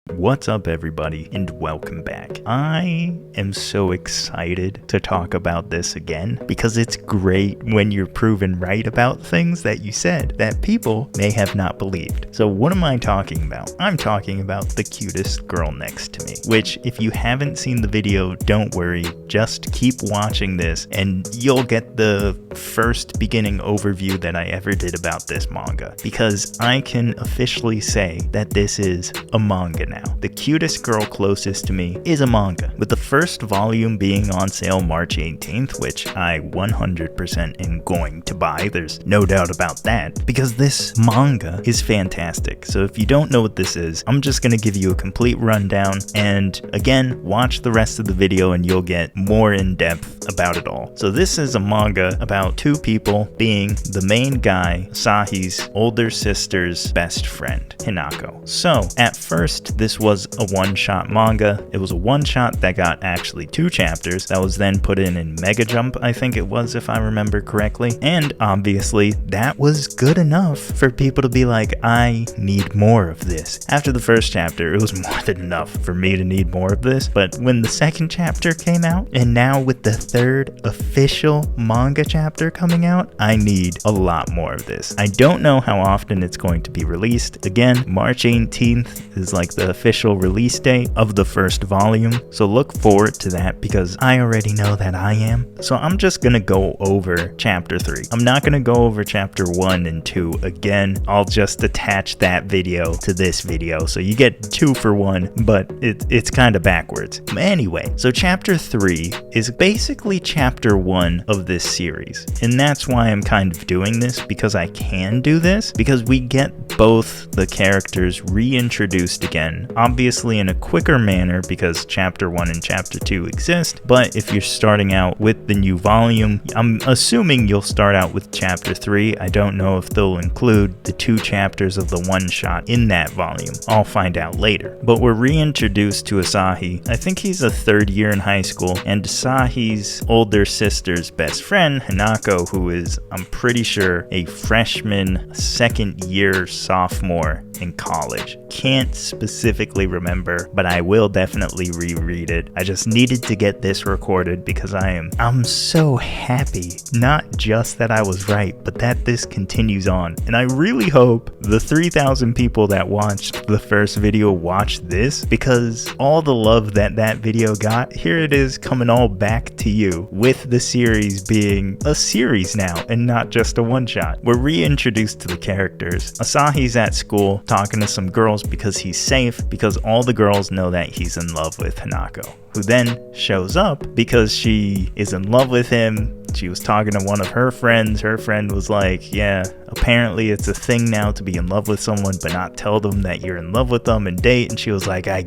What's up, everybody, and welcome back. I am so excited to talk about this again because it's great when you're proven right about things that you said that people may have not believed. So what am I talking about? I'm talking about the cutest girl next to me, which if you haven't seen the video, don't worry, just keep watching this and you'll get the first beginning overview that I ever did about this manga, because I can officially say that this is a manga now. The cutest girl closest to me is a manga, with the first volume being on sale March 18th, which I 100% am going to buy. There's no doubt about that, because this manga is fantastic. So if you don't know what this is, I'm just going to give you a complete rundown, and again, watch the rest of the video and you'll get more in depth about it all. So this is a manga about two people, being the main guy, Asahi's older sister's best friend, Hinako. So at first, this was a one-shot manga. It was a one-shot that got actually 2 chapters that was then put in Mega Jump, I think it was, if I remember correctly. And obviously that was good enough for people to be like, I need more of this. After the first chapter, it was more than enough for me to need more of this. But when the second chapter came out, and now with the third official manga chapter coming out, I need a lot more of this. I don't know how often it's going to be released. Again, March 18th is like the official release date of the first volume, so look forward to that because I already know that I am. So I'm just gonna go over chapter 3. I'm not gonna go over chapter 1 and 2 again. I'll just attach that video to this video, so you get 2 for 1, but it's kind of backwards. Anyway, so chapter 3 is basically chapter 1 of this series, and that's why I'm kind of doing this, because I can do this, because we get both the characters reintroduced again, obviously in a quicker manner because chapter 1 and chapter 2 exist, but if you're starting out with the new volume, I'm assuming you'll start out with chapter 3. I don't know if they'll include the 2 chapters of the one shot in that volume. I'll find out later. But we're reintroduced to Asahi. I think he's a 3rd year in high school, and Asahi's older sister's best friend, Hinako, who is, I'm pretty sure, a freshman, 2nd year sophomore in college. Can't specifically remember, but I will definitely reread it. I just needed to get this recorded because I'm so happy, not just that I was right, but that this continues on. And I really hope the 3,000 people that watched the first video watch this, because all the love that video got, here it is coming all back to you, with the series being a series now and not just a one-shot. We're reintroduced to the characters. Asahi's at school talking to some girls because he's safe, because all the girls know that he's in love with Hinako, who then shows up because she is in love with him. She was talking to one of her friends. Her friend was like, yeah, apparently it's a thing now to be in love with someone but not tell them that you're in love with them and date. And she was like, I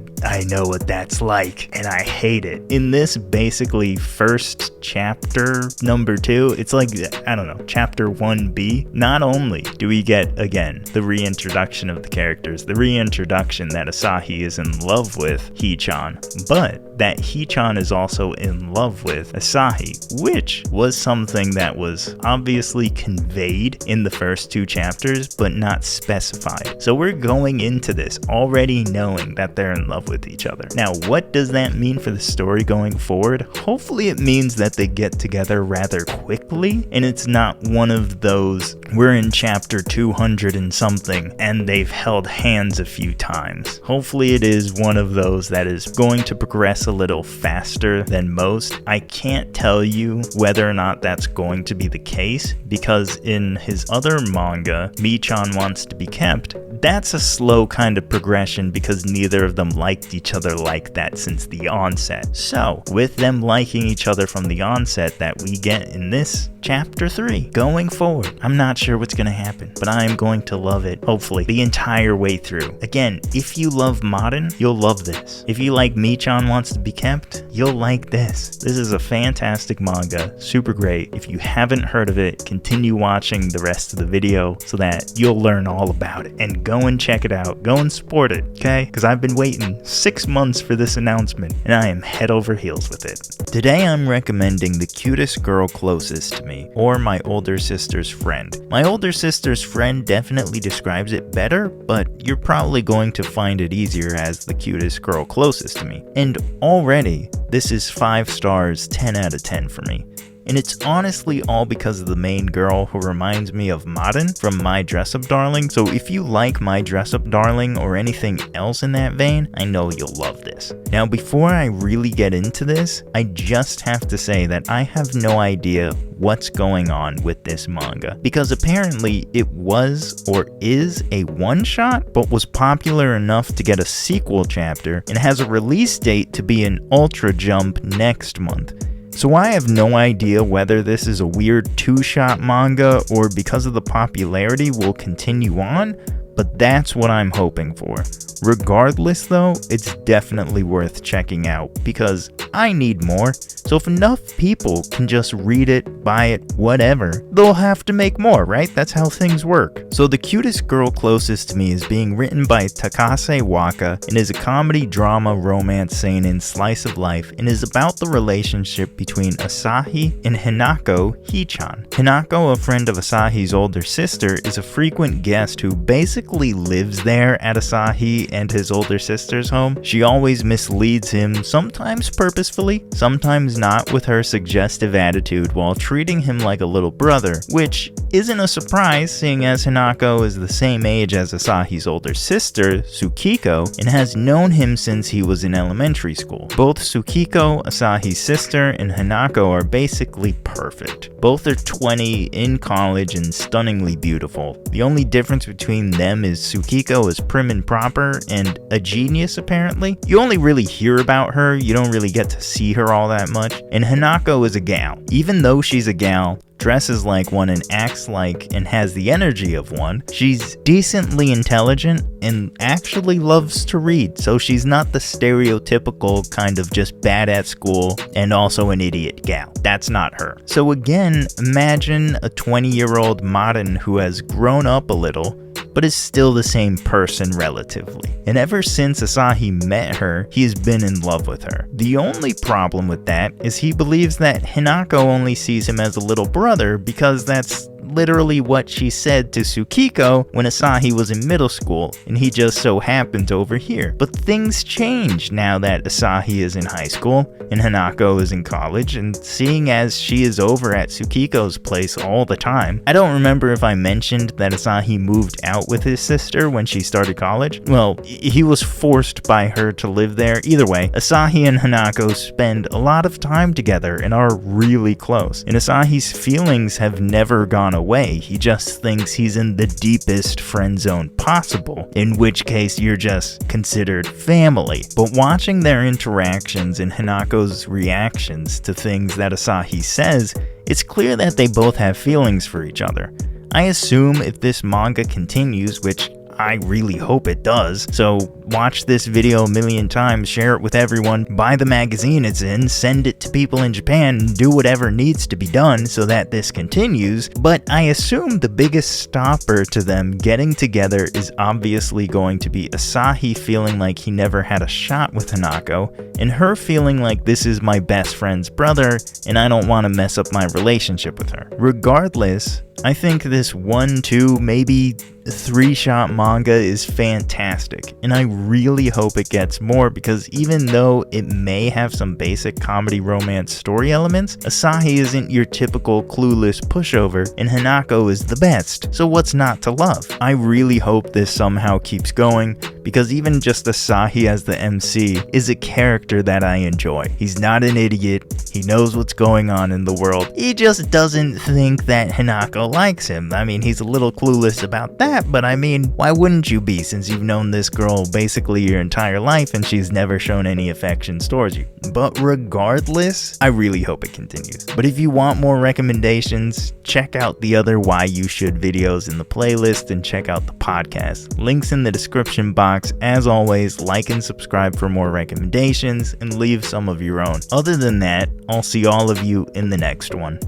know what that's like and I hate it. In this basically first chapter, number 2, it's like, I don't know, chapter 1B, not only do we get, again, the reintroduction of the characters, the reintroduction that Asahi is in love with Hee-chan, but that Hee-chan is also in love with Asahi, which was something that was obviously conveyed in the first 2 chapters, but not specified. So we're going into this already knowing that they're in love with each other. Now, what does that mean for the story going forward? Hopefully it means that they get together rather quickly, and it's not one of those, we're in chapter 200 and something, and they've held hands a few times. Hopefully it is one of those that is going to progress a little faster than most. I can't tell you whether or not that's going to be the case, because in his other manga, Mii-chan Wants to Be Kept, that's a slow kind of progression because neither of them liked each other like that since the onset. So, with them liking each other from the onset that we get in this chapter 3, going forward, I'm not sure what's going to happen, but I am going to love it, hopefully, the entire way through. Again, if you love Modern, you'll love this. If you like Mii-chan Wants to Be Kept, you'll like this. This is a fantastic manga, super super great. If you haven't heard of it, continue watching the rest of the video so that you'll learn all about it. And go and check it out. Go and support it, okay? Because I've been waiting 6 months for this announcement, and I am head over heels with it. Today I'm recommending The Cutest Girl Closest to Me, or My Older Sister's Friend. My Older Sister's Friend definitely describes it better, but you're probably going to find it easier as The Cutest Girl Closest to Me. And already, this is 5 stars, 10 out of 10 for me. And it's honestly all because of the main girl who reminds me of Marin from My Dress Up Darling. So if you like My Dress Up Darling or anything else in that vein, I know you'll love this. Now, before I really get into this, I just have to say that I have no idea what's going on with this manga, because apparently it was or is a one-shot, but was popular enough to get a sequel chapter and has a release date to be an Ultra Jump next month. So I have no idea whether this is a weird 2-shot manga or because of the popularity will continue on, but that's what I'm hoping for. Regardless though, it's definitely worth checking out because I need more. So if enough people can just read it, buy it, whatever, they'll have to make more, right? That's how things work. So The Cutest Girl Closest to Me is being written by Takase Waka and is a comedy, drama, romance, seinen, slice of life, and is about the relationship between Asahi and Hinako Hichan. Hinako, a friend of Asahi's older sister, is a frequent guest who basically lives there at Asahi and his older sister's home. She always misleads him, sometimes purposefully, sometimes not, with her suggestive attitude while treating him like a little brother, which isn't a surprise seeing as Hinako is the same age as Asahi's older sister, Tsukiko, and has known him since he was in elementary school. Both Tsukiko, Asahi's sister, and Hinako are basically perfect. Both are 20, in college, and stunningly beautiful. The only difference between them is Tsukiko is prim and proper and a genius apparently. You only really hear about her, you don't really get to see her all that much. And Hinako is a gal. Even though she's a gal, dresses like one and acts like and has the energy of one, she's decently intelligent and actually loves to read, so she's not the stereotypical kind of just bad at school and also an idiot gal. That's not her. So again, imagine a 20-year-old Marin who has grown up a little, but is still the same person relatively. And ever since Asahi met her, he has been in love with her. The only problem with that is he believes that Hinako only sees him as a little brother because that's literally what she said to Tsukiko when Asahi was in middle school, and he just so happened to overhear. But things change now that Asahi is in high school and Hinako is in college, and seeing as she is over at Tsukiko's place all the time. I don't remember if I mentioned that Asahi moved out with his sister when she started college. Well, he was forced by her to live there. Either way, Asahi and Hinako spend a lot of time together and are really close. And Asahi's feelings have never gone away. He just thinks he's in the deepest friend zone possible, in which case you're just considered family. But watching their interactions and Hinako's reactions to things that Asahi says, it's clear that they both have feelings for each other. I assume if this manga continues, which I really hope it does, so watch this video a million times, share it with everyone, buy the magazine it's in, send it to people in Japan, do whatever needs to be done so that this continues, but I assume the biggest stopper to them getting together is obviously going to be Asahi feeling like he never had a shot with Hinako, and her feeling like this is my best friend's brother and I don't want to mess up my relationship with her. Regardless, I think this 1, 2, maybe 3-shot manga is fantastic, and I really hope it gets more because even though it may have some basic comedy romance story elements, Asahi isn't your typical clueless pushover, and Hinako is the best, so what's not to love? I really hope this somehow keeps going, because even just Asahi as the MC is a character that I enjoy. He's not an idiot, he knows what's going on in the world, he just doesn't think that Hinako likes him. I mean, he's a little clueless about that, but I mean, why wouldn't you be since you've known this girl basically your entire life and she's never shown any affections towards you? But regardless, I really hope it continues. But if you want more recommendations, check out the other Why You Should videos in the playlist and check out the podcast. Links in the description box. As always, like and subscribe for more recommendations and leave some of your own. Other than that, I'll see all of you in the next one.